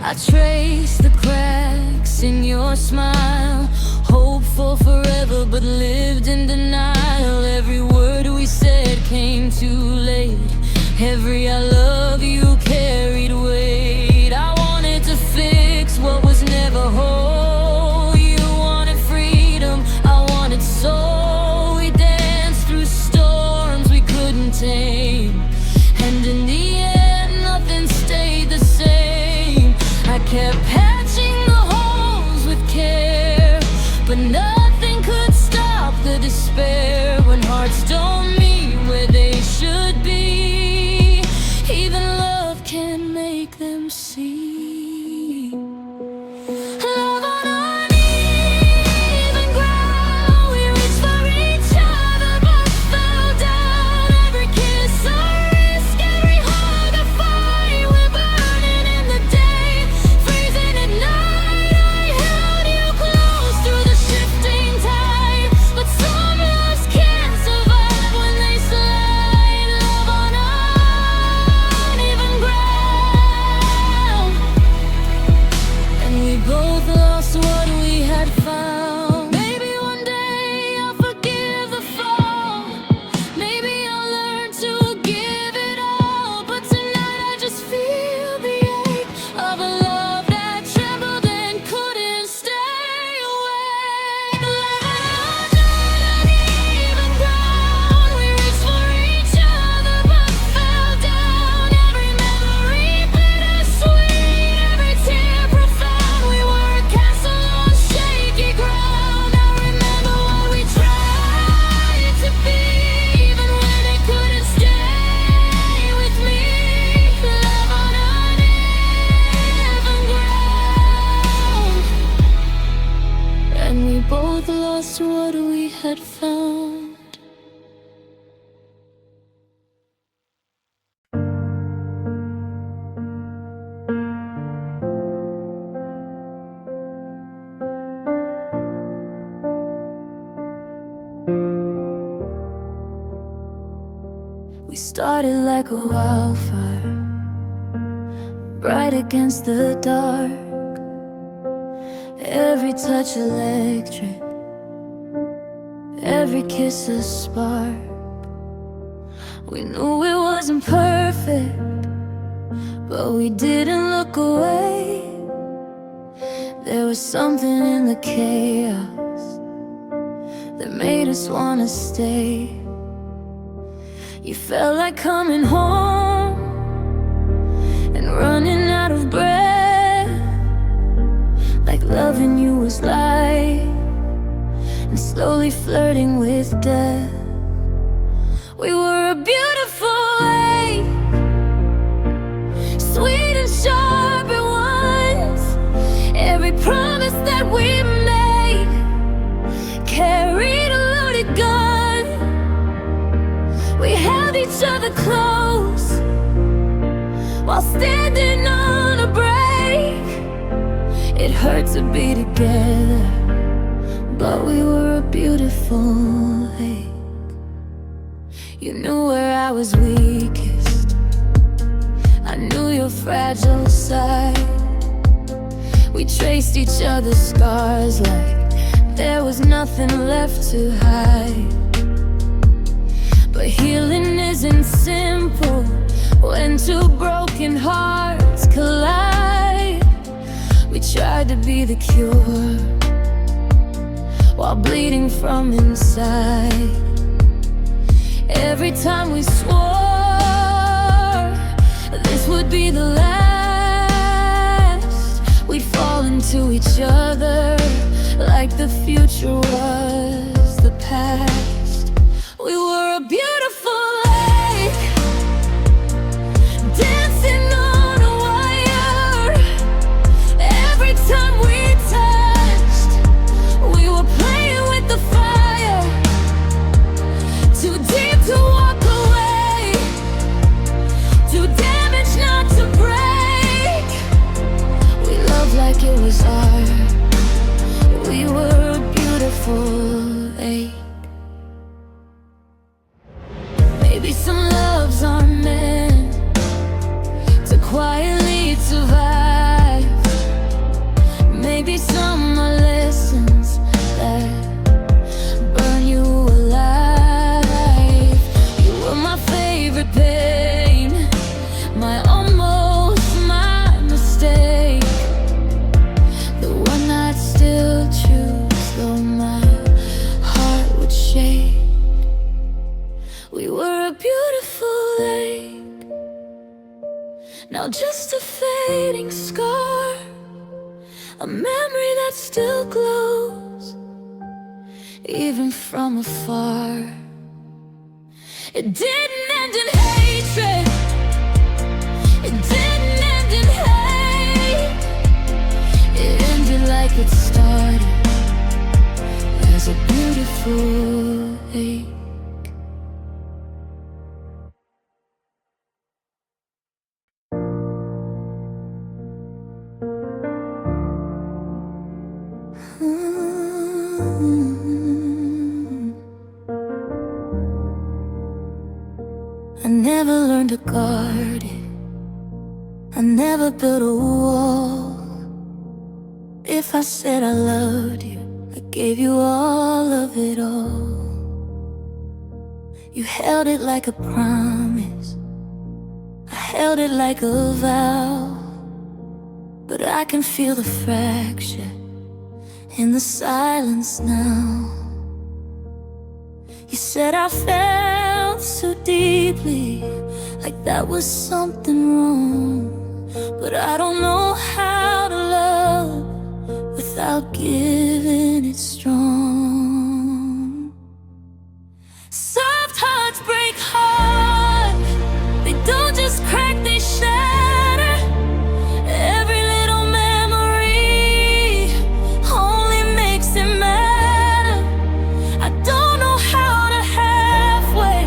I trace the cracks in your smile, hopeful forever but lived in denial. Every word we said came too late. Every I love you carried weight. I wanted to fix what was never whole. You wanted freedom, I wanted soul. We danced through storms we couldn't tame, and in the end nothing stayed the same. I kept patching the holes with care, but nothing could stop the despair. When hearts don't meet where they should be, even love can make them see. Love on uneven ground, we reached for each other but fell down. Every kiss a risk, every hug a fight. We're burning in the day, freezing at night. I held you close through the shifting tide, but some loves can't survive when they slide. Love on uneven ground, and we both lost what we had found. Maybe one day I'll forgive the fall, maybe I'll learn to give it all. But tonight I just feel the ache of a love that trembled and couldn't stay awake. Love on uneven ground, we reached for each other but fell down. Every memory bittersweet, every tear profound. We were a castle on shaky ground. I remember what we tried to be, even when it couldn't stay with me. Love on uneven ground, and we both lost what we had found. We started like a wildfire, bright against the dark. Every touch electric, every kiss a spark. We knew it wasn't perfect, but we didn't look away. There was something in the chaos that made us wanna stay. You felt like coming home and running out of breath, like loving you was life and slowly flirting with death. We were a beautiful lake, sweet and sharp at once. Every promise that we made carried a loaded gun. We held each other close while standing on a break. It hurt to be together, but we were a beautiful lake. You knew where I was weakest, I knew your fragile side. We traced each other's scars like there was nothing left to hide. But healing isn't simple when two broken hearts collide. We tried to be the cure while bleeding from inside. Every time we swore this would be the last, we'd fall into each other like the future was the past. We were a beautiful lake, dancing on a wire. Every time we touched, we were playing with the fire. Too deep to walk away, too damaged not to break. We loved like it was art. We were a beautiful lake. Maybe some loves aren't meant to quietly survive. a memory that still glows, even from afar. It didn't end in hatred, it didn't end in hate. It ended like it started, as a beautiful ache. I never learned to guard it, I never built a wall. If I said I loved you, I gave you all of it all. You held it like a promise, I held it like a vow. But I can feel the fracture in the silence now. You said I felt so deeply, like that was something wrong. But I don't know how to love without giving it strong. Soft hearts break hard, they don't just crack, they shatter. Every little memory only makes it matter. I don't know how to halfway,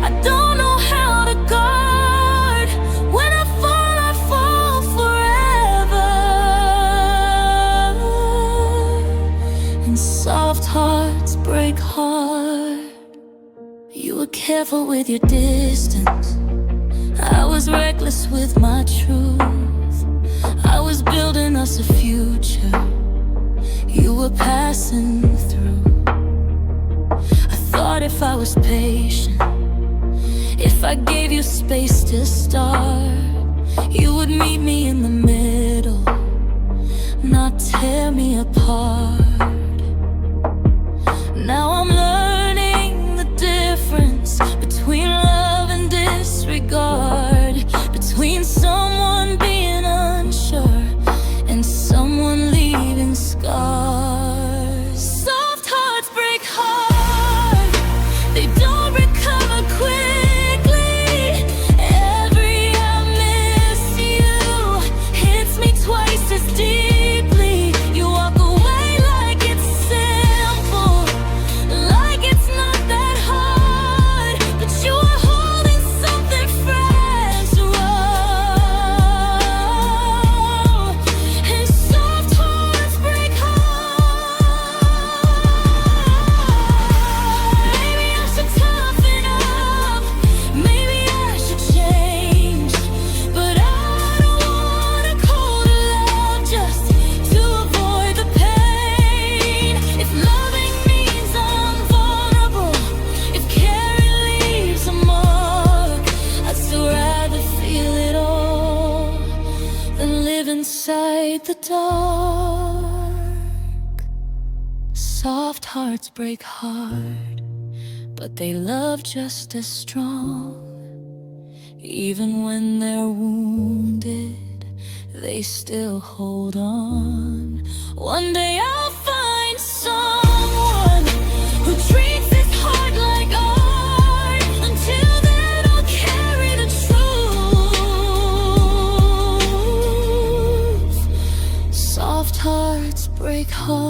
I don't know how to guard. When I fall forever. And soft hearts break hard. You were careful with your distance, I was reckless with my truth. I was building us a future, you were passing through. I thought if I was patient, if I gave you space to start, you would meet me in the middle, not tear me apart. Now I'm learning the difference between love and disregard, between someone being unsure and someone leaving scars. Soft hearts break hard, they don't recover quickly. Every I miss you hits me twice as deeply. You walk away like it's simple, like it's not that hard. But you are holding something fragile, and soft hearts break hard. Maybe I should toughen up, maybe I should change, but I don't want a colder love just to avoid the pain. If loving means I'm vulnerable, if caring leaves a mark, I'd still rather feel it all than live inside the dark. Soft hearts break hard, but they love just as strong. Even when they're wounded, they still hold on. One day I'll find someone who treats his heart like art. Until then I'll carry the truth. Soft hearts break hard.